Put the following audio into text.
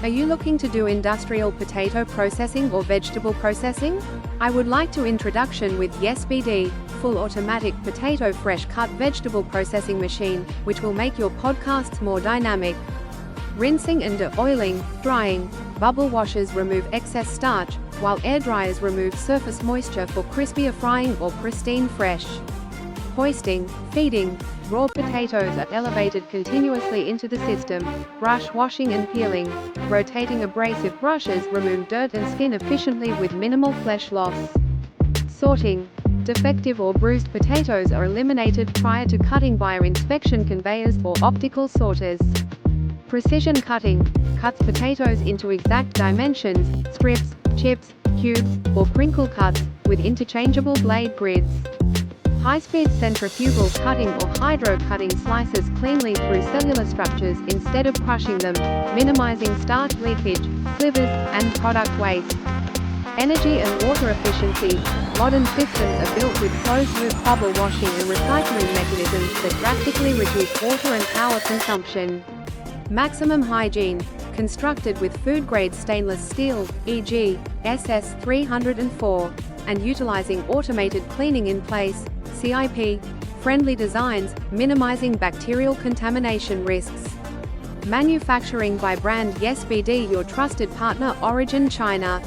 Are you looking to do industrial potato processing or vegetable processing? I would like to introduction with YesBD, full automatic potato fresh cut vegetable processing machine, which will make your podcasts more dynamic. Rinsing and de-oiling, drying, bubble washers remove excess starch, while air dryers remove surface moisture for crispier frying or pristine fresh. Hoisting, feeding, raw potatoes are elevated continuously into the system. Brush washing and peeling, rotating abrasive brushes remove dirt and skin efficiently with minimal flesh loss. Sorting, defective or bruised potatoes are eliminated prior to cutting via inspection conveyors or optical sorters. Precision cutting, cuts potatoes into exact dimensions, strips, chips, cubes, or crinkle cuts, with interchangeable blade grids. High-speed centrifugal cutting or hydro-cutting slices cleanly through cellular structures instead of crushing them, minimizing starch leakage, slivers, and product waste. Energy and water efficiency, modern systems are built with closed-loop bubble washing and recycling mechanisms that drastically reduce water and power consumption. Maximum hygiene, constructed with food-grade stainless steel, e.g., SS304, and utilizing automated cleaning in place, CIP, friendly designs, minimizing bacterial contamination risks. Manufacturing by brand YesBD, your trusted partner, origin China.